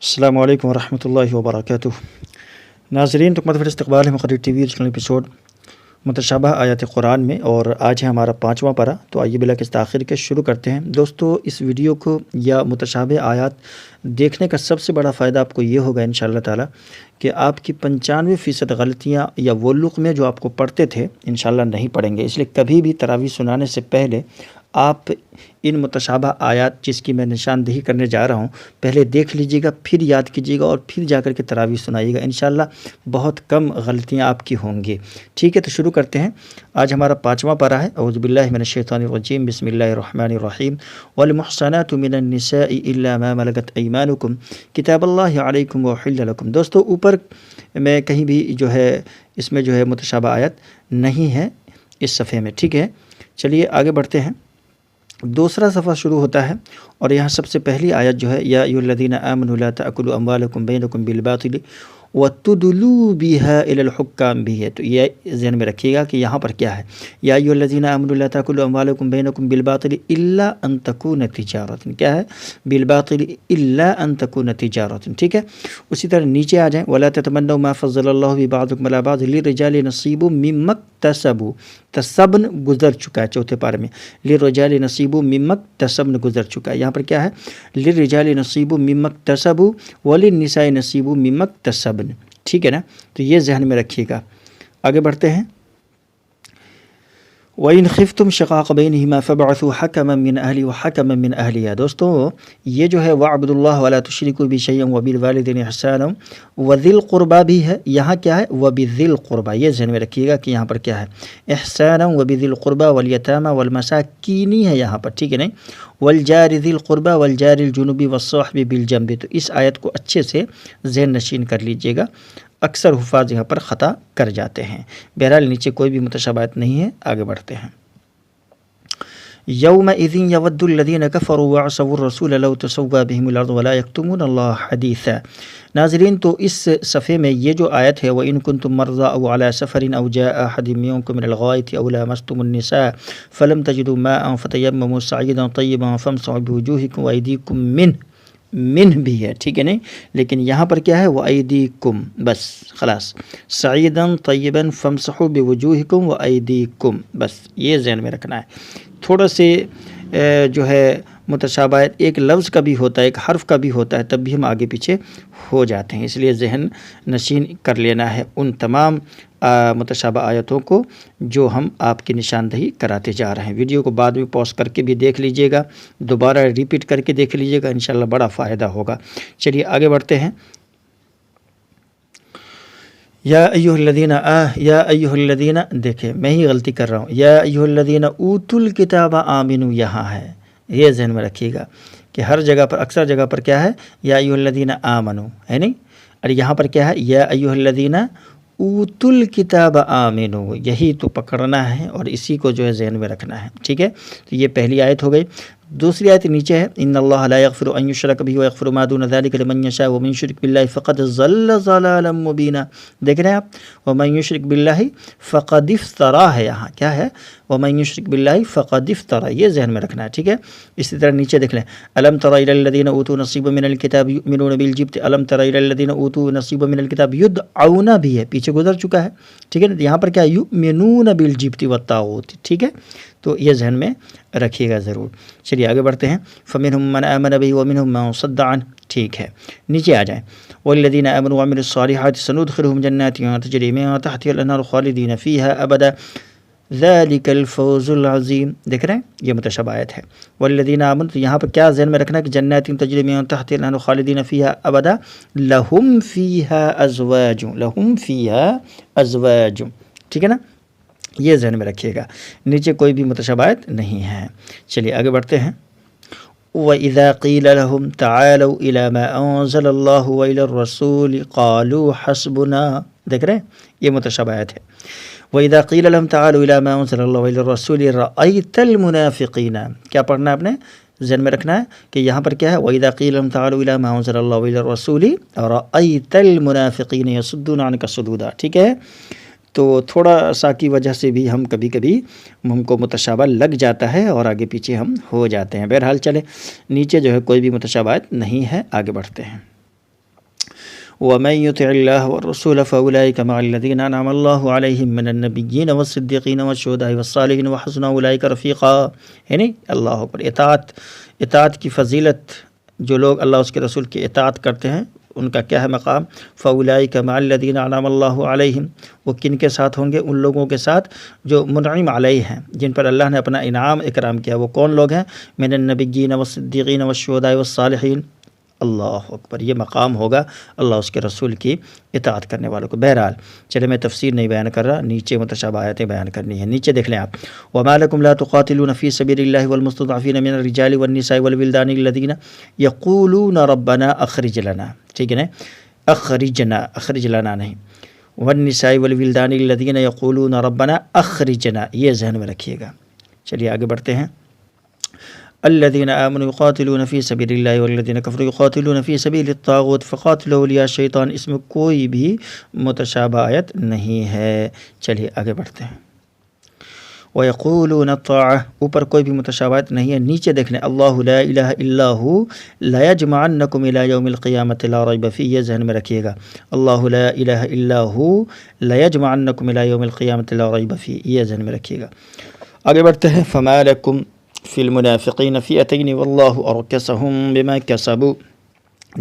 السلام علیکم ورحمۃ اللہ وبرکاتہ۔ ناظرین، تکمت فر استقبال ہے مقرر ٹی وی چینل ایپیسوڈ متشابہ آیات قرآن میں، اور آج ہے ہمارا 5واں پارہ۔ تو آئیے بلا کس تاخیر کے شروع کرتے ہیں۔ دوستو، اس ویڈیو کو یا متشابہ آیات دیکھنے کا سب سے بڑا فائدہ آپ کو یہ ہوگا انشاءاللہ تعالی کہ آپ کی 95% غلطیاں یا وہ لغ میں جو آپ کو پڑھتے تھے انشاءاللہ نہیں پڑھیں گے۔ اس لیے کبھی بھی تراویح سنانے سے پہلے آپ ان متشابہ آیات جس کی میں نشاندہی کرنے جا رہا ہوں پہلے دیکھ لیجیے گا، پھر یاد کیجیے گا اور پھر جا کر کے تراویح سنائیے گا۔ انشاءاللہ بہت کم غلطیاں آپ کی ہوں گی۔ ٹھیک ہے، تو شروع کرتے ہیں۔ آج ہمارا 5واں پارہ ہے۔ اعوذ باللہ من الشیطان الرجیم، بسم اللہ الرحمن الرحیم۔ والمحصنات من النساء الا ما ملکت ایمانکم کتاب اللہ علیکم وحل لکم۔ دوستو، اوپر میں کہیں بھی جو ہے اس میں جو ہے متشابہ آیت نہیں ہے اس صفحے میں۔ ٹھیک ہے، چلیے آگے بڑھتے ہیں۔ دوسرا صفحہ شروع ہوتا ہے اور یہاں سب سے پہلی آیت جو ہے یا ایھا الذین آمنوا لا تأکلوا اموالکم بینکم بالباطل وتدلوا بها الی الحکام بھی ہے۔ تو یہ ذہن میں رکھیے گا کہ یہاں پر کیا ہے، یا ایھا الذین آمنوا لا تأکلوا اموالکم بینکم بالباطل الا ان تکون تجارۃ، کیا ہے، بالباطل الا ان تکون تجارۃ۔ ٹھیک ہے، اسی طرح نیچے آ جائیں، ولا تتمنوا ما فضل اللہ بعضکم علی بعض للرجال نصیب مما اکتسبوا، تصبن گزر چکا ہے چوتھے پارے میں، للرجال نصیب مما اکتسبن گزر چکا ہے۔ یہاں پر کیا ہے، للرجال نصیب مما اکتسبوا وللنساء نصیب مما اکتسبن۔ ٹھیک ہے نا، تو یہ ذہن میں رکھیے گا۔ آگے بڑھتے ہیں۔ وَإِنْ خِفْتُمْ شِقَاقَ بَيْنِهِمَا فَابْعَثُوا حَكَمًا مِّنْ أَهْلِهِ وَحَكَمًا مِّنْ أَهْلِهَا۔ دوستو، یہ جو ہے وَاعْبُدُوا اللَّهَ وَلَا تُشْرِكُوا بِهِ شَيْئًا وَبِالْوَالِدَيْنِ إِحْسَانًا وَذِي الْقُرْبَى بھی ہے، یہاں کیا ہے، وَبِذِي الْقُرْبَى، یہ ذہن میں رکھیے گا کہ یہاں پر کیا ہے، إِحْسَانًا وَبِذِي الْقُرْبَى وَالْيَتَامَى وَالْمَسَاكِينِ ہے یہاں پر، ٹھیک ہے نہیں، وَالْجَارِ ذِي الْقُرْبَى وَالْجَارِ الْجُنُبِ وَالصَّاحِبِ بِالْجَنبِ۔ تو اس آیت کو اچھے سے ذہن نشین کر لیجئے گا، اکثر حفاظ یہاں پر خطا کر جاتے ہیں۔ بہرحال نیچے کوئی بھی متشابہات نہیں ہے، آگے بڑھتے ہیں۔ یومئذ یود الذین کفروا وعصوا الرسول لو تسوی بهم الارض ولا یکتمون اللہ حدیثا۔ ناظرین، تو اس صفحے میں یہ جو آیت ہے وَإِن كُنتُم مَرْضَىٰ أَوْ عَلَىٰ سَفَرٍ أَوْ جَاءَ أَحَدٌ مِّنكُم مِّنَ الْغَائِطِ أَوْ لَامَسْتُمُ النِّسَاءَ فَلَمْ تَجِدُوا مَاءً فَتَيَمَّمُوا صَعِيدًا طَيِّبًا فَامْسَحُوا بِوُجُوهِكُمْ وَأَيْدِيكُمْ منہ بھی ہے، ٹھیک ہے نہیں، لیکن یہاں پر کیا ہے، وَأَيْدِيكُمْ، بس خلاص، صَعِيدًا طَيِّبًا فَامْسَحُوا بِوُجُوهِكُمْ وَأَيْدِيكُمْ، بس یہ ذہن میں رکھنا ہے۔ تھوڑا سے جو ہے متشابہات ایک لفظ کا بھی ہوتا ہے، ایک حرف کا بھی ہوتا ہے، تب بھی ہم آگے پیچھے ہو جاتے ہیں، اس لیے ذہن نشین کر لینا ہے ان تمام متشابہ آیتوں کو جو ہم آپ کی نشاندہی کراتے جا رہے ہیں۔ ویڈیو کو بعد میں پوز کر کے بھی دیکھ لیجئے گا، دوبارہ ریپیٹ کر کے دیکھ لیجئے گا، انشاءاللہ بڑا فائدہ ہوگا۔ چلیے آگے بڑھتے ہیں۔ یا ایھا الذین، دیکھیں میں ہی غلطی کر رہا ہوں، یا ایھا الذین اوتوا الکتاب آمنوا یہاں ہے، یہ ذہن میں رکھیے گا کہ ہر جگہ پر، اکثر جگہ پر کیا ہے، یا ایھا الذین آمنوا ہے نہیں، اور یہاں پر کیا ہے، یا ایھا الذین اوتوا الکتاب آمنوا، یہی تو پکڑنا ہے اور اسی کو جو ہے ذہن میں رکھنا ہے۔ ٹھیک ہے، تو یہ پہلی آیت ہو گئی۔ دوسری آیت نیچے ہے، ان اللہ لا یغفر ان یشرک بہ ویغفر ما دون ذلک لمن یشاء ومن یشرک باللہ فقد ضل ضلالا مبینا۔ دیکھ رہے ہیں آپ، ومن یشرک باللہ فقد افتری ہے، یہاں کیا ہے، ومن یشرک باللہ فقد افتری، یہ ذہن میں رکھنا ہے۔ ٹھیک ہے، اسی طرح نیچے دیکھ لیں، الم تر الی الذین اوتوا نصیبا من الکتاب یؤمنون بالجبت الم تر الی الذین اوتوا نصیبا من الکتاب یدعون بھی ہے، پیچھے گزر چکا ہے، ٹھیک ہے نا، یہاں پر کیا ہے، یؤمنون بالجبت والطاغوت، ٹھیک ہے، تو یہ ذہن میں رکھیے گا ضرور۔ چلیے آگے بڑھتے ہیں۔ فَمِنْهُمْ مَنْ آمَنَ بِهِ وَمِنْهُمْ مَنْ صَدَّ عَنْهُ، ٹھیک ہے، نیچے آ جائیں، وَالَّذِينَ آمَنُوا وَعَمِلُوا الصَّالِحَاتِ سَنُدْخِلُهُمْ جَنَّاتٍ تَجْرِي مِن تَحْتِهَا الْأَنْهَارُ خَالِدِينَ فِيهَا أَبَدًا ذَلِكَ الْفَوْزُ الْعَظِيمُ۔ دیکھ رہے ہیں، یہ متشابہ آیت ہے، وَالَّذِينَ آمَنُوا، تو یہاں پر کیا ذہن میں رکھنا ہے کہ جنات تجری من تحتها الأنهار خالدین فیہا ابدا لہم فیہا ازواج، ٹھیک ہے نا، یہ ذہن میں رکھیے گا، نیچے کوئی بھی متشابہات نہیں ہے۔ چلیے آگے بڑھتے ہیں۔ وَإِذَا قِيلَ لَهُمْ تَعَالَوْا إِلَى مَا أَنزَلَ اللَّهُ وَإِلَى الرَّسُولِ قَالُوا حَسْبُنَا، دیکھ رہے ہیں، یہ متشابہات ہے۔ وَإِذَا قِيلَ لَهُمْ تَعَالَوْا إِلَى مَا أَنزَلَ اللَّهُ وَإِلَى الرَّسُولِ رَأَيْتَ الْمُنَافِقِينَ، کیا پڑھنا ہے آپ نے، ذہن میں رکھنا ہے کہ یہاں پر کیا ہے، وَإِذَا قِيلَ لَهُمْ تَعَالَوْا إِلَى مَا أَنزَلَ اللَّهُ وَإِلَى الرَّسُولِ رَأَيْتَ الْمُنَافِقِينَ يَصُدُّونَ عَنْكَ صُدُودًا، ٹھیک ہے، تو تھوڑا سا کی وجہ سے بھی ہم کبھی کبھی ہم کو متشابہ لگ جاتا ہے اور آگے پیچھے ہم ہو جاتے ہیں۔ بہرحال چلے، نیچے جو ہے کوئی بھی متشابہات نہیں ہے، آگے بڑھتے ہیں۔ وَمَن يُطِعِ اللَّهَ وَالرَّسُولَ فَأُولَٰئِكَ مَعَ الَّذِينَ أَنْعَمَ اللَّهُ عَلَيْهِم مِّنَ النَّبِيِّينَ وَالصِّدِّيقِينَ وَالشُّهَدَاءِ وَالصَّالِحِينَ وَحَسُنَ أُولَٰئِكَ رَفِيقًا، یعنی اللہ اکبر، اطاعت کی فضیلت، جو لوگ اللہ اس کے رسول کی اطاعت کرتے ہیں ان کا کیا ہے مقام؟ فَأُولَٰئِكَ مَعَ الَّذِينَ أَنْعَمَ اللَّهُ عَلَيْهِم، وہ کن کے ساتھ ہوں گے؟ ان لوگوں کے ساتھ جو منعم علیہ ہیں، جن پر اللہ نے اپنا انعام اکرام کیا۔ وہ کون لوگ ہیں؟ من النبیین والصدیقین والشہداء والصالحین۔ اللہ اکبر، یہ مقام ہوگا اللہ اس کے رسول کی اطاعت کرنے والوں کو۔ بہرحال چلے میں تفسیر نہیں بیان کر رہا، نیچے متشابہ آیتیں بیان کرنی ہیں۔ نیچے دیکھ لیں آپ، وَمَا لَكُمْ لَا تُقَاتِلُونَ فِي سَبِيلِ اللَّهِ وَالْمُسْتَضْعَفِينَ مِنَ الرِّجَالِ وَالنِّسَاءِ وَالْوِلْدَانِ الَّذِينَ يَقُولُونَ رَبَّنَا أَخْرِجْ لَنَا، ٹھیک ہے نا، اخرج لنا نہیں، والنساء والولدان الذین یقولون ربنا اخرجنا، یہ ذہن میں رکھیے گا۔ چلیے آگے بڑھتے ہیں۔ الذین آمنوا یقاتلون فی سبیل اللہ والذین کفروا یقاتلون فی سبیل الطاغوت فقاتلوا اولیاء الشیطان، اس میں کوئی بھی متشابہ آیت نہیں ہے۔ چلیے آگے بڑھتے ہیں۔ وَيَقُولُونَ الطَّاعَةُ، اوپر کوئی بھی متشابہات نہیں ہے۔ نیچے دیکھنے، اللہ لا الہ الا ہو لَيَجْمَعَنَّكُمْ إِلَىٰ يَوْمِ الْقِيَامَةِ لَا رَيْبَ فِيهِ، یہ ذہن میں رکھیے گا۔ اللہ لا الہ الا ہو لَيَجْمَعَنَّكُمْ إِلَىٰ يَوْمِ الْقِيَامَةِ لَا رَيْبَ فِيهِ، یہ ذہن میں رکھیے گا۔ آگے بڑھتے ہیں۔ فَمَا لَكُمْ فِي الْمُنَافِقِينَ فِئَتَيْنِ وَاللَّهُ أَرْكَسَهُم بِمَا كَسَبُوا،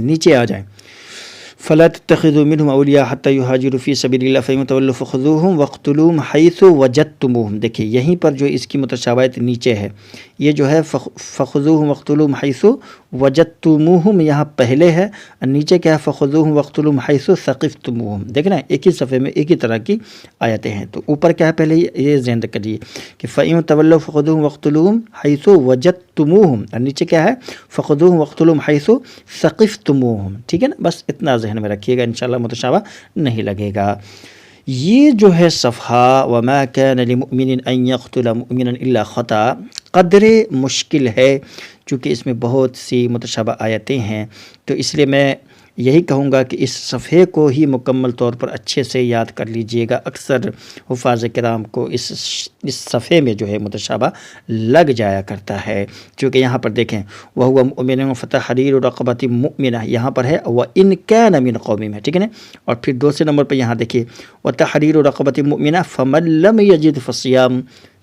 نیچے آ جائیں۔ فَلَا تَتَّخِذُوا مِنْهُمْ أَوْلِيَاءَ حَتَّى يُهَاجِرُوا فِي سَبِيلِ اللَّهِ فَإِن تَوَلَّوْا فَخُذُوهُمْ وَاقْتُلُوهُمْ حَيْثُ وَجَدتُّمُوهُمْ۔ دیکھیے یہیں پر جو اس کی متشابہت نیچے ہے، یہ جو ہے فَخُذُوهُمْ وَاقْتُلُوهُمْ حَيْثُ وَجَدتُّمُوهُمْ یہاں پہلے ہے، نیچے کیا ہے؟ فَخُذُوهُمْ وَاقْتُلُوهُمْ حَيْثُ ثَقِفْتُمُوهُمْ۔ دیکھنا ایک ہی صفحے میں ایک ہی طرح کی آیتیں ہیں، تو اوپر کیا ہے پہلے یہ ذہن کریے کہ فَإِن تَوَلَّوْا فَخُذُوهُمْ وَاقْتُلُوهُمْ حَيْثُ وَجَدتُّمُوهُمْ، اور نیچے کیا ہے؟ فَخُذُوهُمْ وَاقْتُلُوهُمْ حَيْثُ ثَقِفْتُمُوهُمْ، ٹھیک ہے نا؟ بس اتنا ذہن میں رکھیے گا، انشاءاللہ متشابہ نہیں لگے گا۔ یہ جو ہے صفحہ وَمَا كَانَ لِمُؤْمِنٍ أَن يَقْتُلَ مُؤْمِنًا إِلَّا خَطَأً، قدر مشکل ہے چونکہ اس میں بہت سی متشابہ آیتیں ہیں، تو اس لیے میں یہی کہوں گا کہ اس صفحے کو ہی مکمل طور پر اچھے سے یاد کر لیجئے گا۔ اکثر حفاظ کرام کو اس صفحے میں جو ہے متشابہ لگ جایا کرتا ہے، چونکہ یہاں پر دیکھیں وَهُوَ مُؤْمِنٌ فَتَحْرِيرُ رَقَبَةٍ مُؤْمِنَةٍ، یہاں پر ہے وَإِن كَانَ مِنْ قَوْمٍ، ٹھیک ہے نا؟ اور پھر دوسرے نمبر پہ یہاں دیکھیے وَتَحْرِيرُ رَقَبَةٍ مُؤْمِنَةٍ فَمَن لَّمْ يَجِدْ فَصِيَامٌ،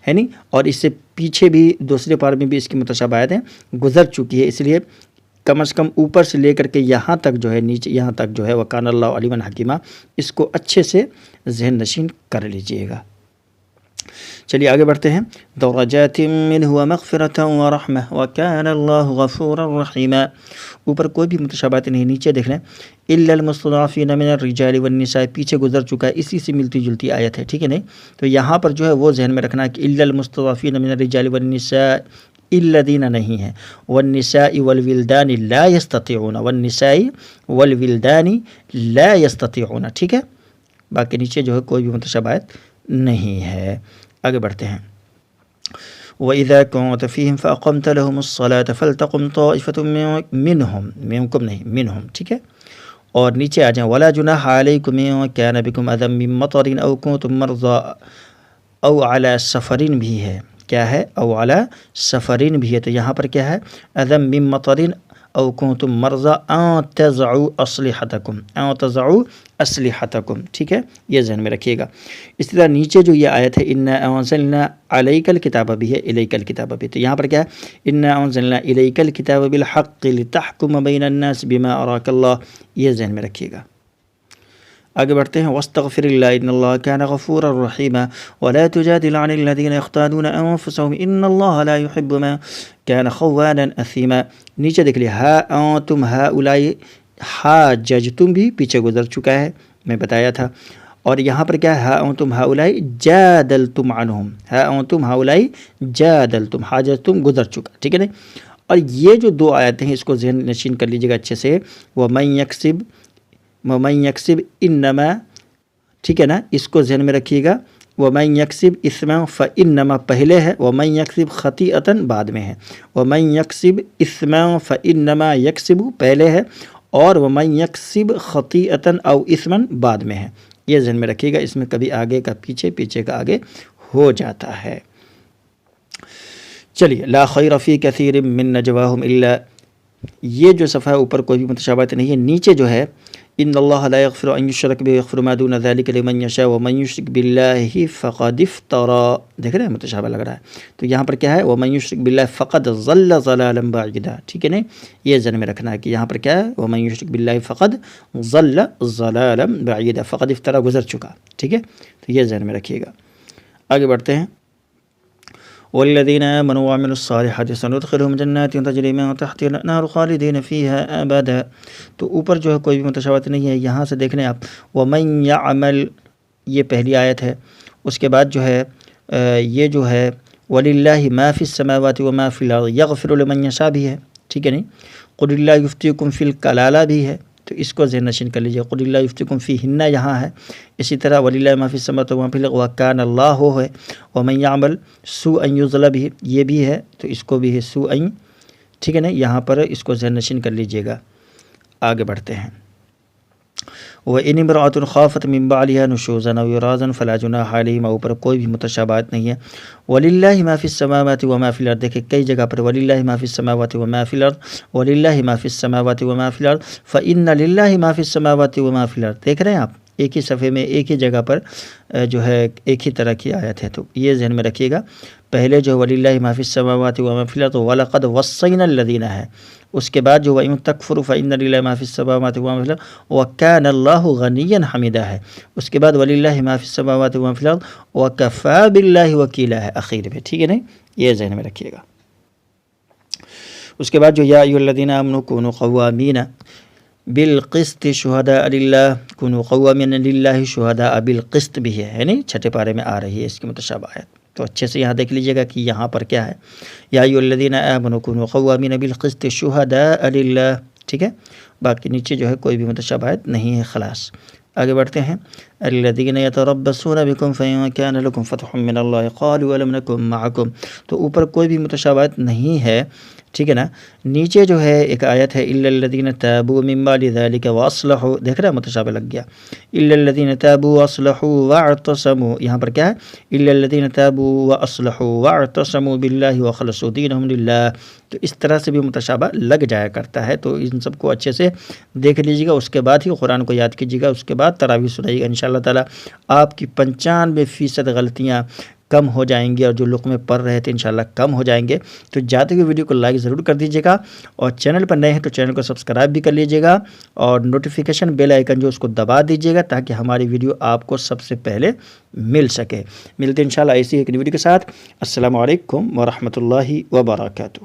ہے نہیں؟ اور اس سے پیچھے بھی دوسرے پارے میں بھی اس کی متشابہ آیتیں گزر چکی ہے، اس لیے کم از کم اوپر سے لے کر کے یہاں تک جو ہے، نیچے یہاں تک جو ہے وَكَانَ اللَّهُ عَلِيمًا حَكِيمًا، اس کو اچھے سے ذہن نشین کر لیجئے گا۔ چلیے آگے بڑھتے ہیں۔ دَرَجَاتٍ مِّنْهُ وَمَغْفِرَةً وَرَحْمَةً وَكَانَ اللَّهُ غَفُورًا رَحِيمًا، اوپر کوئی بھی متشابہات نہیں، نیچے دیکھ لیں إِلَّا الْمُسْتَضْعَفِينَ مِنَ الرِّجَالِ وَالنِّسَاءِ، پیچھے گزر چکا ہے، اسی سے ملتی جلتی آیت ہے، ٹھیک ہے نہیں؟ تو یہاں پر جو ہے وہ ذہن میں رکھنا ہے کہ إِلَّا الْمُسْتَضْعَفِينَ مِنَ الرِّجَالِ وَالنِّسَاءِ، الذین نہیں ہے، والنساء والولدان لا یستطیعون، والنساء والولدان لا یستطیعون، ٹھیک ہے؟ باقی نیچے جو ہے کوئی بھی متشابہ آیت نہیں ہے۔ آگے بڑھتے ہیں۔ وَإِذَا كُنْتَ فِيهِمْ فَأَقَمْتَ لَهُمُ الصَّلَاةَ فَلْتَقُمْ طَائِفَةٌ منكم نہیں، منہم، ٹھیک ہے؟ اور نیچے آ جائیں وَلَا جُنَاحَ عَلَيْكُمْ إِن كَانَ بِكُمْ أَذًى مِّن مَطَرٍ أَوْ كُنتُم مَّرْضَىٰ أَوْ عَلَىٰ سَفَرٍ بھی ہے، کیا ہے؟ او علی سفرین بھی ہے، تو یہاں پر کیا ہے؟ اذم من مطر او کنتم مرضى ان تضعوا اسلحتکم، ان تضعوا اسلحتکم، ٹھیک ہے؟ یہ ذہن میں رکھیے گا۔ اس طرح نیچے جو یہ آیت ہے انا انزلنا علیک الکتاب بھی ہے، الیک الکتاب بھی، تو یہاں پر کیا ہے؟ انا انزلنا الیک الکتاب بالحق لتحکم بین الناس بما اراک اللہ، یہ ذہن میں رکھیے گا۔ آگے بڑھتے ہیں۔ واستغفر اللہ ان اللہ کان غفورا رحیما ولا تجادل عن الذین یختانون انفسهم ان اللہ لا يحب من کان خوانا اثیما، نیچے دیکھ لیا ہا انتم ہؤلاء، حاججتم بھی پیچھے گزر چکا ہے، میں بتایا تھا، اور یہاں پر کیا ہے؟ ہا انتم ہؤلاء جادلتم عنہم، ہا انتم ہؤلاء جادلتم، حاججتم گزر چکا، ٹھیک ہے نا؟ اور یہ جو دو آیتیں ہیں اس کو ذہن نشین کر لیجیے گا اچھے سے۔ ومن یکسب انما، ٹھیک ہے نا؟ اس کو ذہن میں رکھیے گا۔ ومن یکسب اثما فانما پہلے ہے، ومن یکسب خطیئۃ بعد میں ہے، ومن یکسب اثما فانما یکسب پہلے ہے، اور ومن یکسب خطیئۃ او اثما بعد میں ہے، یہ ذہن میں رکھیے گا۔ اس میں کبھی آگے کا پیچھے، پیچھے کا آگے ہو جاتا ہے۔ چلیے لا خیر فی کثیر من نجواہم الا، یہ جو صفحہ اوپر کوئی بھی متشابہت نہیں ہے، نیچے جو ہے ان اللہ لا یغفر ان یشرک بہ ویغفر ما دون ذلک لمن یشاء ومن یشرک باللہ فقد افتری، دیکھ رہے ہیں متشابہ لگ رہا ہے، تو یہاں پر کیا ہے ومن یشرک باللہ فقد ضل ضلالا بعیدا، ٹھیک ہے نہیں، یہ ذہن میں رکھنا ہے کہ یہاں پر کیا ہے ومن یشرک باللہ فقد ضل ضلالا بعیدا، فقد افتری گزر چکا، ٹھیک ہے، تو یہ ذہن میں رکھیے گا۔ آگے بڑھتے ہیں، والذین آمنوا وعملوا الصالحات سندخلهم جنات تجری من تحتها الانہار خالدین فیها ابدا، تو اوپر جو ہے کوئی بھی متشابہت نہیں ہے، یہاں سے دیکھ لیں آپ، ومن یعمل، یہ پہلی آیت ہے، اس کے بعد جو ہے یہ جو ہے وللہ ما فی السماوات وما فی الارض یغفر لمن یشاء بھی ہے، ٹھیک ہے نہیں، قل اللہ یفتیکم فی الکلالہ بھی ہے، تو اس کو ذہن نشین کر لیجیے، قل اللہ یفتیکم فیہن یہاں ہے، اسی طرح وللہ ما فی السماوات وما فی الارض وکان اللہ ہے، ومن یعمل سوءا یظلم بھی، یہ بھی ہے، تو اس کو بھی ہے سوءا، ٹھیک ہے نا، یہاں پر اس کو ذہن نشین کر لیجیے گا۔ آگے بڑھتے ہیں، وَإِنِ امْرَأَةٌ خَافَتْ مِنْ بَعْلِهَا نُشُوزًا أَوْ إِعْرَاضًا فَلَا جُنَاحَ عَلَيْهِمَا، اوپر کوئی بھی متشابہات نہیں ہے۔ وَلِلَّهِ مَا فِي السَّمَاوَاتِ وَمَا فِي الْأَرْضِ، دیکھیں کئی جگہ پر وَلِلَّهِ مَا فِي السَّمَاوَاتِ وَمَا فِي الْأَرْضِ، وَلِلَّهِ مَا فِي السَّمَاوَاتِ وَمَا فِي الْأَرْضِ فَإِنَّ لِلَّهِ مَا فِي السَّمَاوَاتِ وَمَا فِي الْأَرْضِ، دیکھ رہے ہیں آپ، ایک ہی صفحے میں ایک ہی جگہ پر جو ہے ایک ہی طرح کی آیت ہے، تو یہ ذہن میں رکھیے گا۔ پہلے جو وَلِلَّهِ مَا فِي السَّمَاوَاتِ وَمَا فِي الْأَرْضِ وَلَقَدْ وَصَّيْنَا الَّذِينَ ہے، اس کے بعد جو وَإِن تَكْفُرُوا فَإِنَّ لِلَّهِ مَا فِي السَّمَاوَاتِ وَمَا فِي الْأَرْضِ وَكَانَ اللَّهُ غَنِيًّا حَمِيدًا ہے، اس کے بعد وَلِلَّهِ مَا فِي السَّمَاوَاتِ وَمَا فِي الْأَرْضِ وَكَفَى بِاللَّهِ وَكِيلًا ہے آخر میں، ٹھیک ہے نہیں، یہ ذہن میں رکھیے گا۔ اس کے بعد جو یا ایھا الذین آمنوا کونوا قوامین بالقسط شہداء للہ، کونوا قوامین للہ شہداء بالقسط بھی ہے نہیں، چھٹے پارے میں آ رہی ہے اس کی متشابہ آیت، تو اچھے سے یہاں دیکھ لیجئے گا کہ یہاں پر کیا ہے، یا ایھا الذین آمنوا کونوا قوامین بالقسط شہداء للہ، ٹھیک ہے، باقی نیچے جو ہے کوئی بھی متشابہ آیت نہیں ہے، خلاص۔ آگے بڑھتے ہیں، الذین یتربصون بکم فإن کان لکم فتح من اللہ قالوا الم نکن معکم، تو اوپر کوئی بھی متشابہ آیت نہیں ہے، ٹھیک ہے نا، نیچے جو ہے ایک آیت ہے الا الذین تابوا من بعد ذلک واصلحوا، دیکھ رہا ہے متشابہ لگ گیا، الا الذین تابوا واصلحوا واعتصموا، یہاں پر کیا ہے الا الذین تابوا واصلحوا واعتصموا باللہ واخلصوا دینہم للہ، تو اس طرح سے بھی متشابہ لگ جایا کرتا ہے، تو ان سب کو اچھے سے دیکھ لیجیے گا، اس کے بعد ہی قرآن کو یاد کیجیے گا، اس کے بعد تراویح سنائیے گا، انشاءاللہ تعالی آپ کی 95% غلطیاں کم ہو جائیں گی، اور جو لقمے پڑھ رہے تھے انشاءاللہ کم ہو جائیں گے۔ تو جاتے ہوئے ویڈیو کو لائک ضرور کر دیجیے گا، اور چینل پر نئے ہیں تو چینل کو سبسکرائب بھی کر لیجیے گا، اور نوٹیفیکیشن بیل آئیکن جو اس کو دبا دیجیے گا تاکہ ہماری ویڈیو آپ کو سب سے پہلے مل سکے۔ ملتے ہیں انشاءاللہ ایسی ایک ویڈیو کے ساتھ۔ السلام علیکم ورحمۃ اللہ وبرکاتہ۔